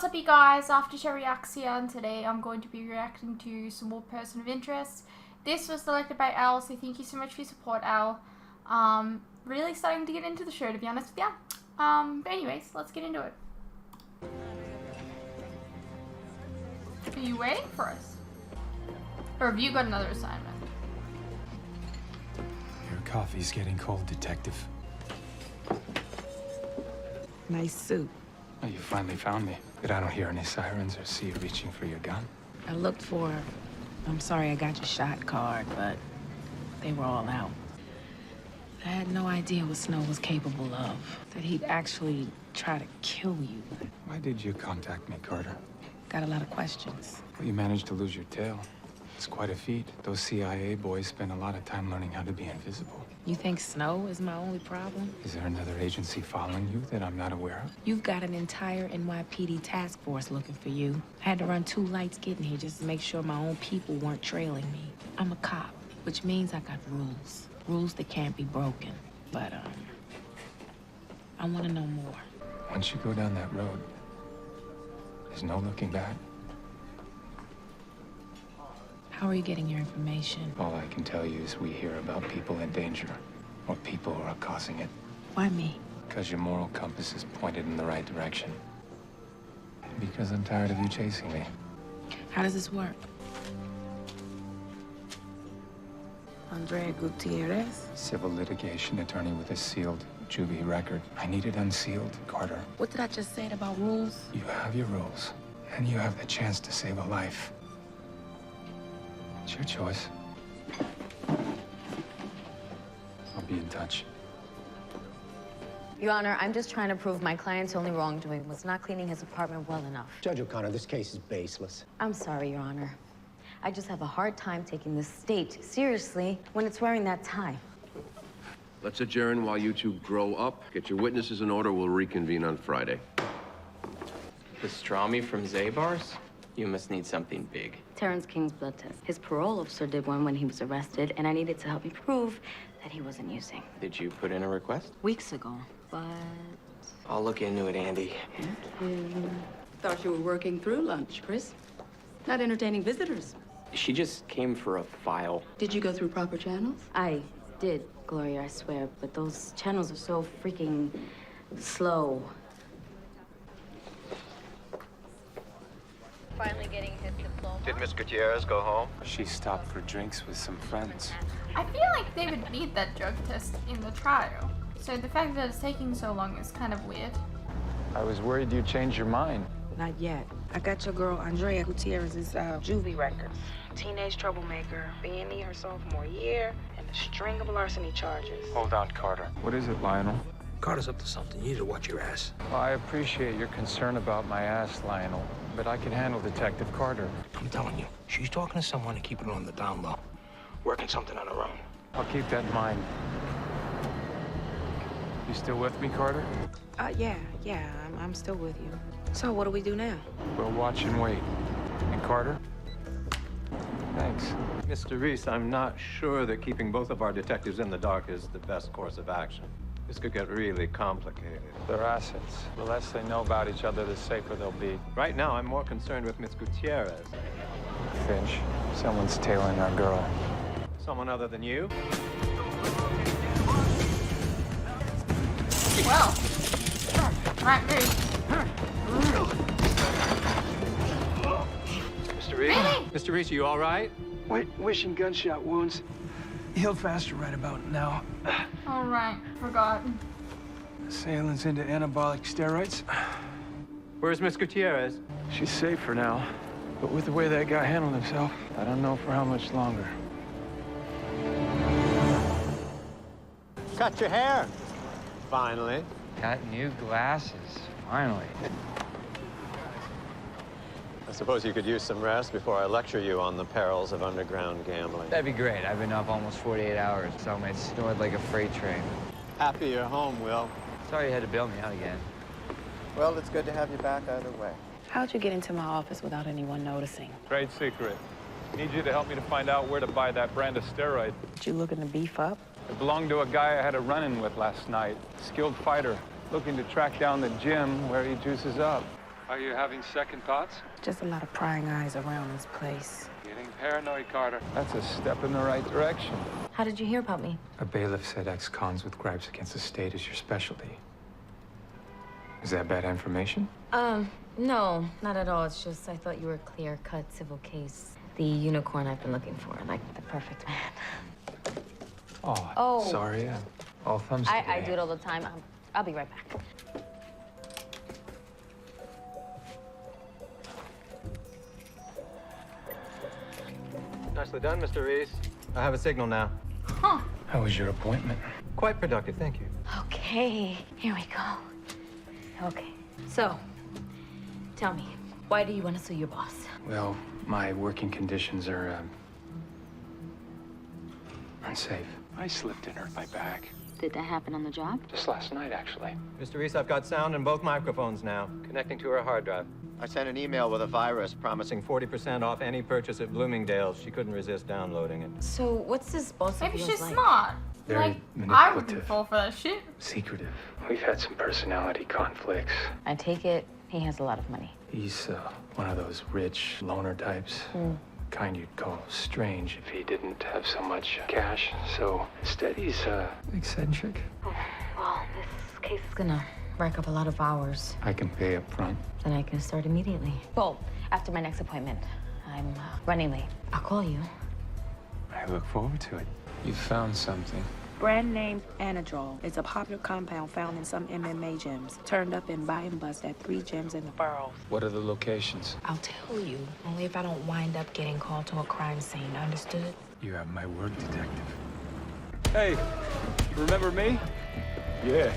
What's up, you guys? After Reacts here, and today I'm going to be reacting to some more Person of Interest. This was selected by Al, so thank you so much for your support, Al. Really starting to get into the show, to be honest with you. But anyways, let's get into it. Are you waiting for us? Or have you got another assignment? Your coffee's getting cold, Detective. Nice suit. Oh, you finally found me. But I don't hear any sirens or see you reaching for your gun. I looked for her. I'm sorry I got your shot card, but they were all out. I had no idea what Snow was capable of. That he'd actually try to kill you. Why did you contact me, Carter? Got a lot of questions. Well, you managed to lose your tail. It's quite a feat. Those CIA boys spend a lot of time learning how to be invisible. You think Snow is my only problem? Is there another agency following you that I'm not aware of? You've got an entire NYPD task force looking for you. I had to run 2 lights getting here just to make sure my own people weren't trailing me. I'm a cop, which means I got rules. Rules that can't be broken. But, I want to know more. Once you go down that road, there's no looking back. How are you getting your information? All I can tell you is we hear about people in danger, or people who are causing it. Why me? Because your moral compass is pointed in the right direction. And because I'm tired of you chasing me. How does this work? Andrea Gutierrez? Civil litigation attorney with a sealed juvie record. I need it unsealed, Carter. What did I just say about rules? You have your rules, and you have the chance to save a life. It's your choice. I'll be in touch. Your Honor, I'm just trying to prove my client's only wrongdoing was not cleaning his apartment well enough. Judge O'Connor, this case is baseless. I'm sorry, Your Honor. I just have a hard time taking the state seriously when it's wearing that tie. Let's adjourn while you two grow up. Get your witnesses in order. We'll reconvene on Friday. Pastrami from Zabar's? You must need something big. Terrence King's blood test. His parole officer did one when he was arrested, and I needed to help me prove that he wasn't using. Did you put in a request? Weeks ago, but... I'll look into it, Andy. Thank you. Thought you were working through lunch, Chris. Not entertaining visitors. She just came for a file. Did you go through proper channels? I did, Gloria, I swear, but those channels are so freaking slow. Finally getting his diploma. Did Miss Gutierrez go home? She stopped for drinks with some friends. I feel like they would need that drug test in the trial. So the fact that it's taking so long is kind of weird. I was worried you'd change your mind. Not yet. I got your girl Andrea Gutierrez's juvie records. Teenage troublemaker, B&E her sophomore year, and a string of larceny charges. Hold on, Carter. What is it, Lionel? Carter's up to something. You need to watch your ass. Well, I appreciate your concern about my ass, Lionel, but I can handle Detective Carter. I'm telling you, she's talking to someone and keeping it on the down low. Working something on her own. I'll keep that in mind. You still with me, Carter? Yeah, I'm still with you. So what do we do now? We'll watch and wait. And Carter? Thanks. Mr. Reese, I'm not sure that keeping both of our detectives in the dark is the best course of action. This could get really complicated. They're assets. The less they know about each other, the safer they'll be. Right now, I'm more concerned with Miss Gutierrez. Finch, someone's tailing our girl. Someone other than you? Well, right move. Mr. Reese? Really? Mr. Reese, are you all right? Wishing gunshot wounds. Healed faster right about now. All right, forgot. Assailant's into anabolic steroids. Where's Miss Gutierrez? She's safe for now. But with the way that guy handled himself, I don't know for how much longer. Cut your hair. Finally. Got new glasses, finally. I suppose you could use some rest before I lecture you on the perils of underground gambling. That'd be great. I've been up almost 48 hours, so I snored like a freight train. Happy you're home, Will. Sorry you had to bail me out again. Well, it's good to have you back either way. How'd you get into my office without anyone noticing? Trade secret. Need you to help me to find out where to buy that brand of steroid. You looking to beef up? It belonged to a guy I had a run-in with last night. Skilled fighter, looking to track down the gym where he juices up. Are you having second thoughts? Just a lot of prying eyes around this place. Getting paranoid, Carter. That's a step in the right direction. How did you hear about me? A bailiff said ex-cons with gripes against the state is your specialty. Is that bad information? No, not at all. It's just I thought you were a clear-cut civil case. The unicorn I've been looking for, like the perfect man. Oh, sorry. All thumbs today. I do it all the time. I'll be right back. Nicely done, Mr. Reese. I have a signal now. Huh. How was your appointment? Quite productive, thank you. Okay, here we go. Okay, so, tell me, why do you want to sue your boss? Well, my working conditions are, unsafe. I slipped and hurt my back. Did that happen on the job? Just last night, actually. Mr. Reese, I've got sound in both microphones now, connecting to her hard drive. I sent an email with a virus promising 40% off any purchase at Bloomingdale's. She couldn't resist downloading it. So, what's this boss of Maybe yours she's like? smart. Very Like, I manipulative. wouldn't fall for that shit. Secretive. We've had some personality conflicts. I take it he has a lot of money. He's one of those rich loner types. Kind you'd call strange if he didn't have so much cash. So instead, he's eccentric. Well, this case is gonna rack up a lot of hours. I can pay up front. Then I can start immediately. Well, after my next appointment. I'm running late. I'll call you. I look forward to it. You found something. Brand name Anadrol is a popular compound found in some MMA gyms. Turned up in buy and bust at 3 gyms in the boroughs. What are the locations? I'll tell you, only if I don't wind up getting called to a crime scene, understood? You have my word, detective. Hey, remember me? Yeah.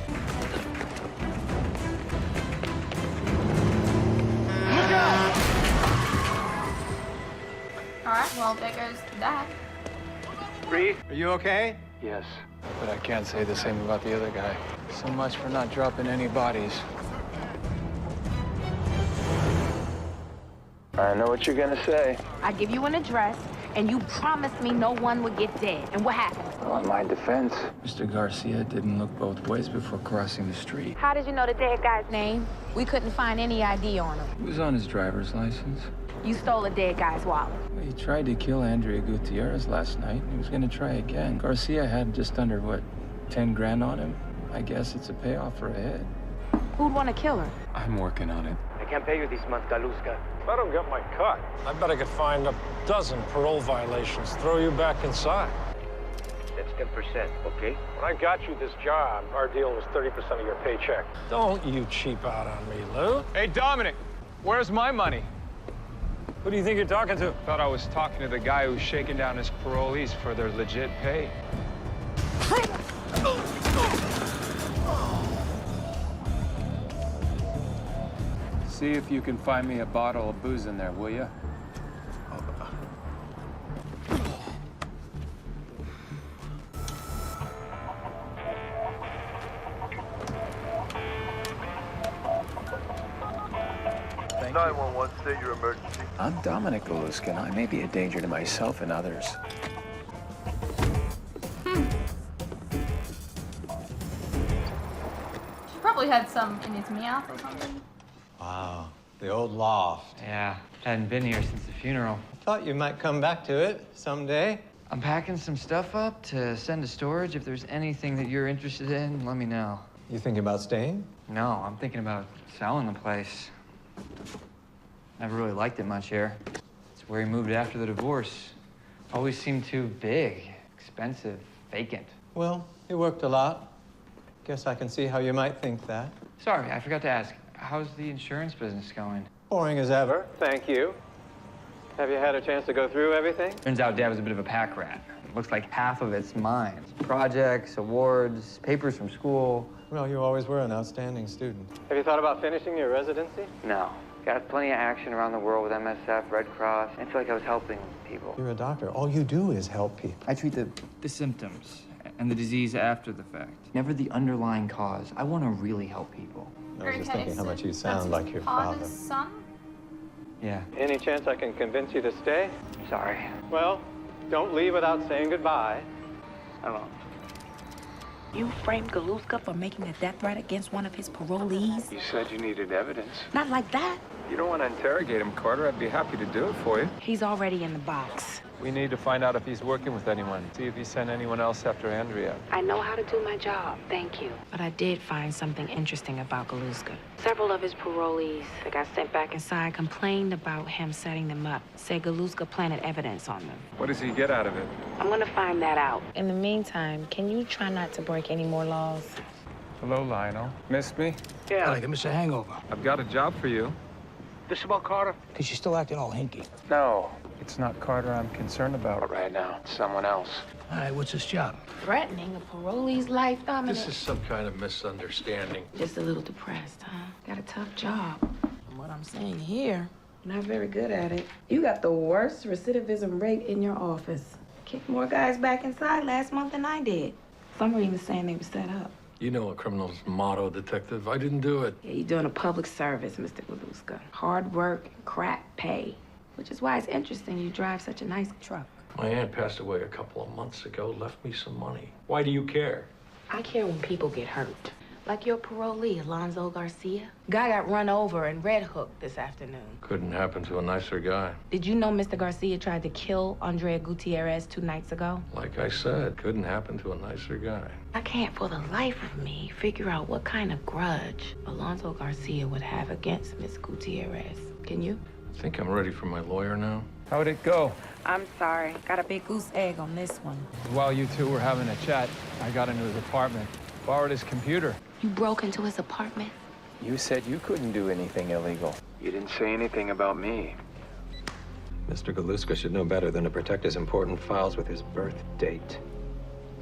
Alright, well, there goes that. Reese, are you okay? Yes, but I can't say the same about the other guy. So much for not dropping any bodies. I know what you're gonna say. I give you an address, and you promised me no one would get dead. And what happened? On my defense, Mr. Garcia didn't look both ways before crossing the street. How did you know the dead guy's name? We couldn't find any ID on him. It was on his driver's license. You stole a dead guy's wallet. He tried to kill Andrea Gutierrez last night, and he was gonna try again. Garcia had just under, 10 grand on him? I guess it's a payoff for a hit. Who'd want to kill her? I'm working on it. I can't pay you this month, Galuska. Let him get my cut. I bet I could find a dozen parole violations, throw you back inside. That's 10%, okay? When I got you this job, our deal was 30% of your paycheck. Don't you cheap out on me, Lou. Hey, Dominic, where's my money? Who do you think you're talking to? Thought I was talking to the guy who's shaking down his parolees for their legit pay. See if you can find me a bottle of booze in there, will ya? Thank 911, state your emergency. I'm Dominic Galuska, and I may be a danger to myself and others. She probably had some in his mouth or something. Wow, the old loft. Yeah, hadn't been here since the funeral. I thought you might come back to it someday. I'm packing some stuff up to send to storage. If there's anything that you're interested in, let me know. You thinking about staying? No, I'm thinking about selling the place. Never really liked it much here. It's where he moved after the divorce. Always seemed too big, expensive, vacant. Well, you worked a lot. Guess I can see how you might think that. Sorry, I forgot to ask. How's the insurance business going? Boring as ever, thank you. Have you had a chance to go through everything? Turns out Dad was a bit of a pack rat. It looks like half of it's mine. Projects, awards, papers from school. Well, you always were an outstanding student. Have you thought about finishing your residency? No. Got plenty of action around the world with MSF, Red Cross. I feel like I was helping people. You're a doctor. All you do is help people. I treat the symptoms and the disease after the fact. Never the underlying cause. I want to really help people. I was just thinking how much you sound like your father. Son? Yeah. Any chance I can convince you to stay? Sorry. Well, don't leave without saying goodbye. I won't. You framed Galuska for making a death threat against one of his parolees? You said you needed evidence. Not like that. You don't want to interrogate him, Carter. I'd be happy to do it for you. He's already in the box. We need to find out if he's working with anyone. See if he sent anyone else after Andrea. I know how to do my job, thank you. But I did find something interesting about Galuska. Several of his parolees that got sent back inside complained about him setting them up. Said Galuska planted evidence on them. What does he get out of it? I'm gonna find that out. In the meantime, can you try not to break any more laws? Hello, Lionel. Missed me? Yeah, like Mr. Hangover. I've got a job for you. This about Carter? Because you're still acting all hinky. No, It's not Carter I'm concerned about. right now, it's someone else. All right, what's his job? Threatening a parolee's life, Dominic. This is some kind of misunderstanding. Just a little depressed, huh? Got a tough job. From what I'm saying here, not very good at it. You got the worst recidivism rate in your office. Kicked more guys back inside last month than I did. Some were even saying they were set up. You know a criminal's motto, Detective. I didn't do it. Yeah, you're doing a public service, Mr. Galuska. Hard work and crap pay. Which is why it's interesting you drive such a nice truck. My aunt passed away a couple of months ago, left me some money. Why do you care? I care when people get hurt. Like your parolee, Alonzo Garcia. Guy got run over and red hooked this afternoon. Couldn't happen to a nicer guy. Did you know Mr. Garcia tried to kill Andrea Gutierrez 2 nights ago? Like I said, couldn't happen to a nicer guy. I can't for the life of me figure out what kind of grudge Alonzo Garcia would have against Miss Gutierrez. Can you? I think I'm ready for my lawyer now. How'd it go? I'm sorry. Got a big goose egg on this one. While you two were having a chat, I got into his apartment, borrowed his computer. You broke into his apartment? You said you couldn't do anything illegal. You didn't say anything about me. Mr. Galuska should know better than to protect his important files with his birth date.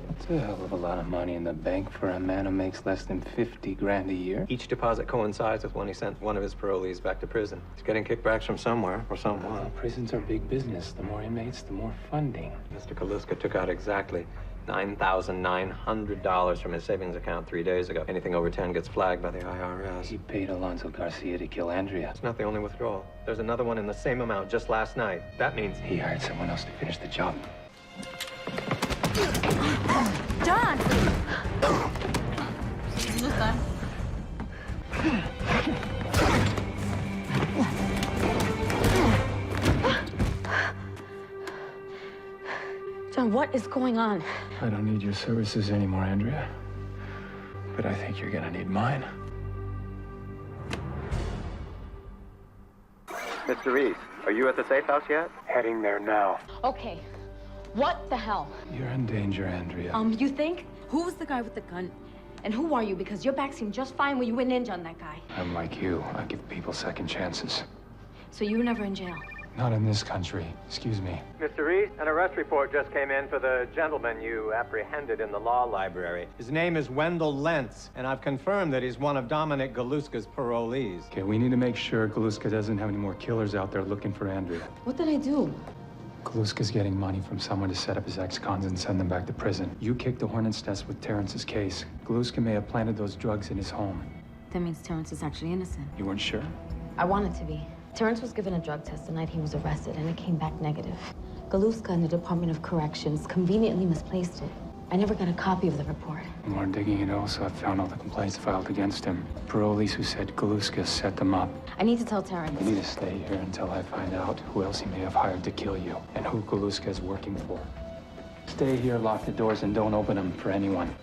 That's a hell of a lot of money in the bank for a man who makes less than 50 grand a year. Each deposit coincides with when he sent one of his parolees back to prison. He's getting kickbacks from somewhere or someone. Prisons are big business. The more inmates, the more funding. Mr. Galuska took out exactly $9,900 from his savings account 3 days ago. Anything over 10 gets flagged by the IRS. He paid Alonzo Garcia to kill Andrea. It's not the only withdrawal. There's another one in the same amount just last night. That means He hired someone else to finish the job. John! This time. John, what is going on? I don't need your services anymore, Andrea. But I think you're gonna need mine. Mr. Reese, are you at the safe house yet? Heading there now. Okay, what the hell? You're in danger, Andrea. You think? Who was the guy with the gun? And who are you? Because your back seemed just fine when you went ninja on that guy. I'm like you. I give people second chances. So you were never in jail? Not in this country. Excuse me. Mr. Reese, an arrest report just came in for the gentleman you apprehended in the law library. His name is Wendell Lentz, and I've confirmed that he's one of Dominic Galuska's parolees. Okay, we need to make sure Galuska doesn't have any more killers out there looking for Andrea. What did I do? Galuska's getting money from someone to set up his ex-cons and send them back to prison. You kicked the hornet's nest with Terrence's case. Galuska may have planted those drugs in his home. That means Terrence is actually innocent. You weren't sure? I wanted to be. Terrence was given a drug test the night he was arrested, and it came back negative. Galuska and the Department of Corrections conveniently misplaced it. I never got a copy of the report. While digging it also, I found all the complaints filed against him. Parolees who said Galuska set them up. I need to tell Terrence. You need to stay here until I find out who else he may have hired to kill you and who Galuska is working for. Stay here, lock the doors, and don't open them for anyone.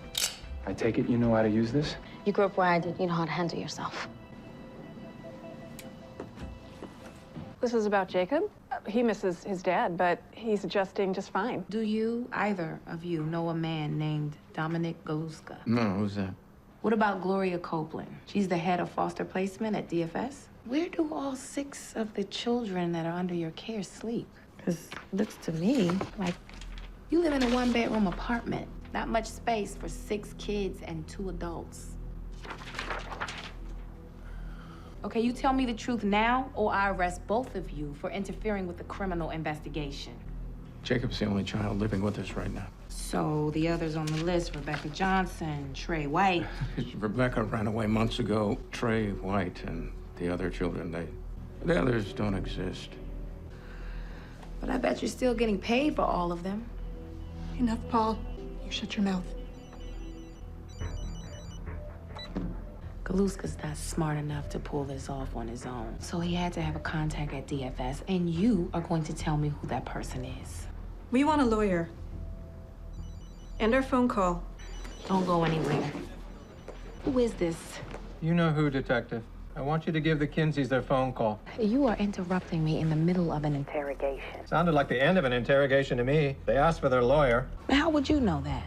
I take it you know how to use this? You grew up where I did. You know how to handle yourself. This is about Jacob. He misses his dad, but he's adjusting just fine. Do you, either of you, know a man named Dominic Galuska? No, who's that? What about Gloria Copeland? She's the head of foster placement at DFS. Where do all 6 of the children that are under your care sleep? Because it looks to me like you live in a 1-bedroom apartment. Not much space for 6 kids and 2 adults. Okay, you tell me the truth now, or I arrest both of you for interfering with the criminal investigation. Jacob's the only child living with us right now. So the others on the list, Rebecca Johnson, Trey White. Rebecca ran away months ago. Trey, White, and the other children, the others don't exist. But I bet you're still getting paid for all of them. Enough, Paul. You shut your mouth. Galuska's not smart enough to pull this off on his own. So he had to have a contact at DFS, and you are going to tell me who that person is. We want a lawyer. And our phone call. Don't go anywhere. Who is this? You know who, Detective. I want you to give the Kinseys their phone call. You are interrupting me in the middle of an interrogation. Sounded like the end of an interrogation to me. They asked for their lawyer. How would you know that?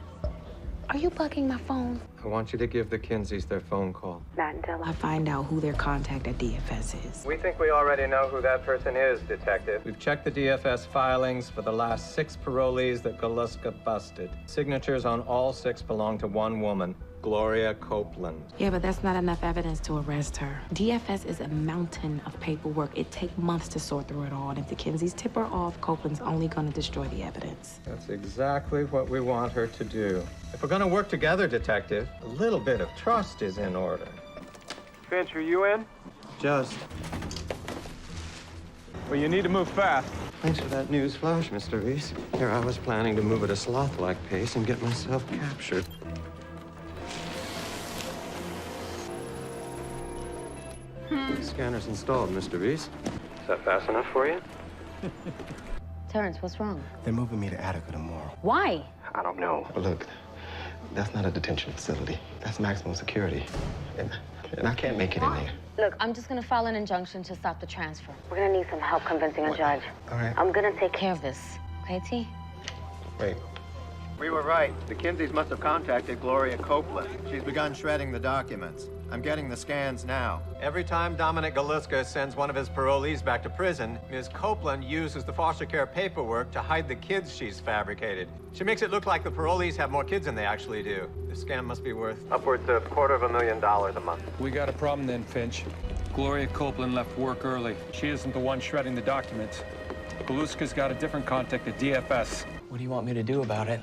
Are you bugging my phone? I want you to give the Kinseys their phone call. Not until I find out who their contact at DFS is. We think we already know who that person is, Detective. We've checked the DFS filings for the last 6 parolees that Galuska busted. Signatures on all 6 belong to one woman, Gloria Copeland. Yeah, but that's not enough evidence to arrest her. DFS is a mountain of paperwork. It takes months to sort through it all. And if the Kinseys tip her off, Copeland's only going to destroy the evidence. That's exactly what we want her to do. If we're going to work together, Detective, a little bit of trust is in order. Finch, are you in? Just. Well, you need to move fast. Thanks for that news flash, Mr. Reese. Here I was planning to move at a sloth-like pace and get myself captured. Scanner's installed, Mr. Reese. Is that fast enough for you? Terrence, what's wrong? They're moving me to Attica tomorrow. Why? I don't know. Look, that's not a detention facility. That's maximum security. And I can't make it in there. Look, I'm just gonna file an injunction to stop the transfer. We're gonna need some help convincing a judge. All right. I'm gonna take care of this. Okay, T? Wait. We were right. The Kinseys must have contacted Gloria Copeland. She's begun shredding the documents. I'm getting the scans now. Every time Dominic Galuska sends one of his parolees back to prison, Ms. Copeland uses the foster care paperwork to hide the kids she's fabricated. She makes it look like the parolees have more kids than they actually do. The scam must be worth Upwards of $250,000 a month. We got a problem then, Finch. Gloria Copeland left work early. She isn't the one shredding the documents. Galuska's got a different contact at DFS. What do you want me to do about it?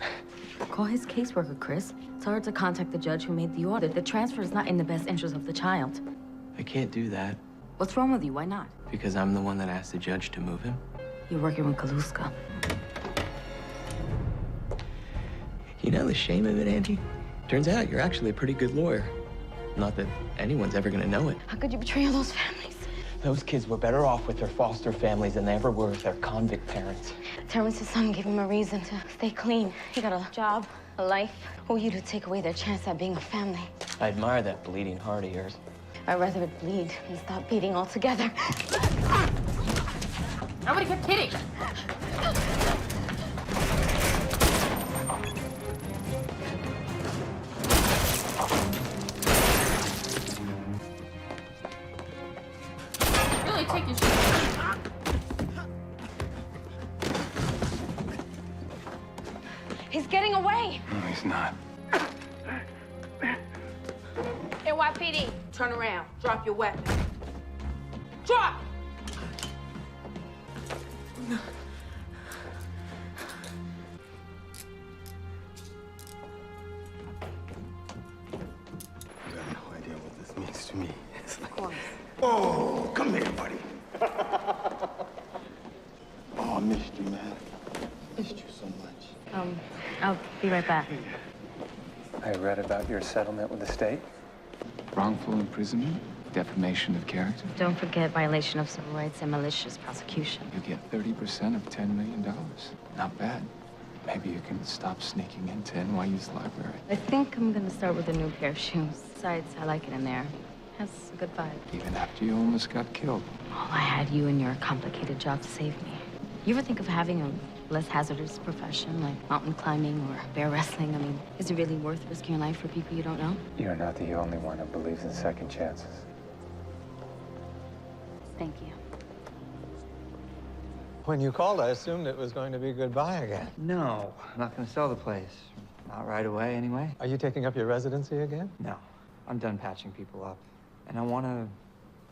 Call his caseworker, Chris. Tell her to contact the judge who made the order. The transfer is not in the best interest of the child. I can't do that. What's wrong with you? Why not? Because I'm the one that asked the judge to move him. You're working with Galuska. You know the shame of it, Angie? Turns out you're actually a pretty good lawyer. Not that anyone's ever gonna know it. How could you betray all those families? Those kids were better off with their foster families than they ever were with their convict parents. Terrence's son gave him a reason to stay clean. He got a job, a life. Who are you to take away their chance at being a family? I admire that bleeding heart of yours. I'd rather it bleed than stop beating altogether. Nobody kept kidding. Really take your shit. He's getting away. No, he's not. NYPD, turn around. Drop your weapon. Drop! You have no idea what this means to me. It's like, Of course. oh, come here, buddy. Oh, I missed you, man. Missed you so much. I'll be right back. I read about your settlement with the state. Wrongful imprisonment, defamation of character. Don't forget violation of civil rights and malicious prosecution. You get 30% of $10 million. Not bad. Maybe you can stop sneaking into NYU's library. I think I'm gonna start with a new pair of shoes. Besides, I like it in there. Has a good vibe. Even after you almost got killed. Oh, I had you and your complicated job to save me. You ever think of having a less hazardous profession like mountain climbing or bear wrestling? I mean, is it really worth risking your life for people you don't know? You're not the only one who believes in second chances. Thank you. When you called, I assumed it was going to be goodbye again. No, I'm not gonna sell the place. Not right away, anyway. Are you taking up your residency again? No, I'm done patching people up. And I want to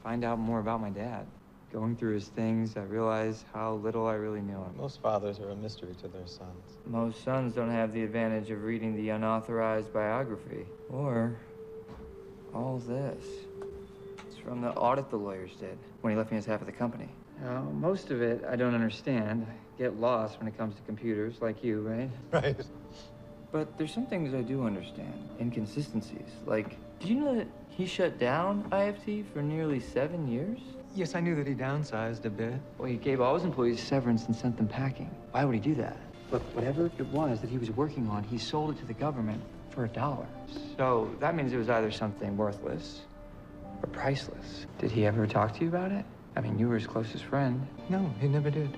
find out more about my dad. Going through his things, I realize how little I really knew him. Most fathers are a mystery to their sons. Most sons don't have the advantage of reading the unauthorized biography. Or all this. It's from the audit the lawyers did when he left me as half of the company. Now, most of it I don't understand. I get lost when it comes to computers, like you, right? Right. But there's some things I do understand. Inconsistencies. Like, did you know that he He shut down IFT for nearly 7 years? Yes, I knew that he downsized a bit. Well, he gave all his employees severance and sent them packing. Why would he do that? Look, whatever it was that he was working on, he sold it to the government for $1. So that means it was either something worthless or priceless. Did he ever talk to you about it? I mean, you were his closest friend. No, he never did.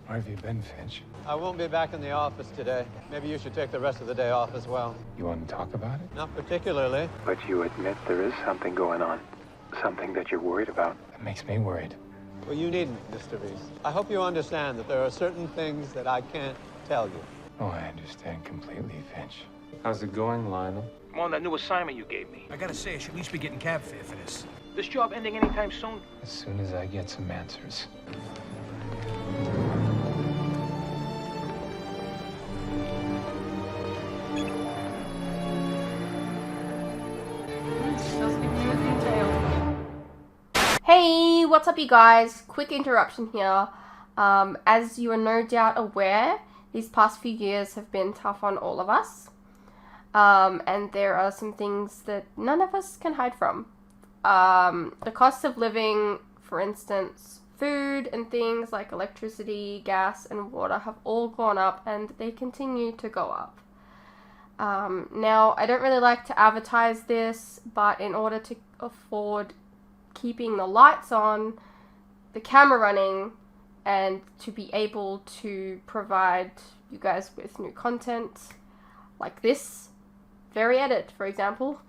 Where have you been, Finch? I won't be back in the office today. Maybe you should take the rest of the day off as well. You want to talk about it? Not particularly. But you admit there is something going on. Something that you're worried about. That makes me worried. Well, you needn't, Mr. Reese. I hope you understand that there are certain things that I can't tell you. Oh, I understand completely, Finch. How's it going, Lionel? I'm on that new assignment you gave me. I gotta say, I should at least be getting cab fare for this. This job ending anytime soon? As soon as I get some answers. Hey, what's up you guys? Quick interruption here. As you are no doubt aware, these past few years have been tough on all of us. And there are some things that none of us can hide from. The cost of living, for instance, food and things like electricity, gas, and water have all gone up and they continue to go up. Now, I don't really like to advertise this, but in order to afford keeping the lights on, the camera running, and to be able to provide you guys with new content like this very edit, for example,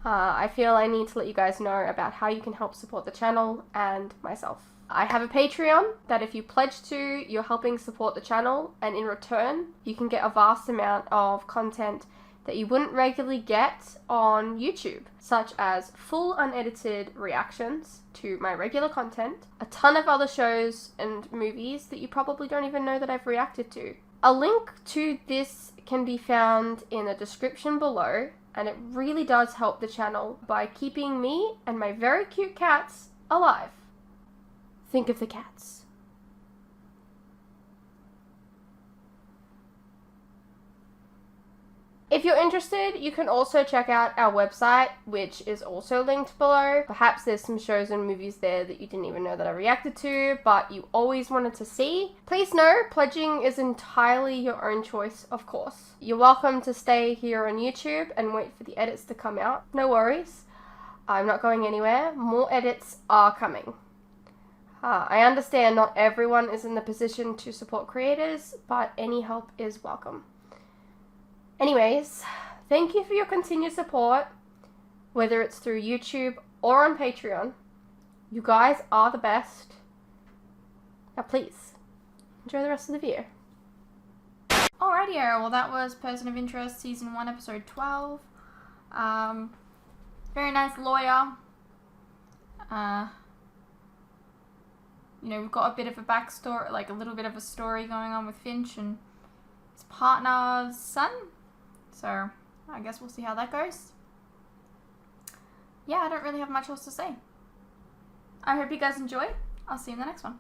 I feel I need to let you guys know about how you can help support the channel and myself. I have a Patreon that if you pledge to, you're helping support the channel, and in return, you can get a vast amount of content that you wouldn't regularly get on YouTube, such as full unedited reactions to my regular content, a ton of other shows and movies that you probably don't even know that I've reacted to. A link to this can be found in the description below, and it really does help the channel by keeping me and my very cute cats alive. Think of the cats. If you're interested, you can also check out our website, which is also linked below. Perhaps there's some shows and movies there that you didn't even know that I reacted to, but you always wanted to see. Please know, pledging is entirely your own choice, of course. You're welcome to stay here on YouTube and wait for the edits to come out. No worries. I'm not going anywhere. More edits are coming. I understand not everyone is in the position to support creators, but any help is welcome. Anyways, thank you for your continued support, whether it's through YouTube or on Patreon. You guys are the best. Now please, enjoy the rest of the video. Alrighty, well that was Person of Interest Season 1, Episode 12. Very nice lawyer. You know, we've got a bit of a backstory, like a little bit of a story going on with Finch and his partner's son. So, I guess we'll see how that goes. Yeah, I don't really have much else to say. I hope you guys enjoy. I'll see you in the next one.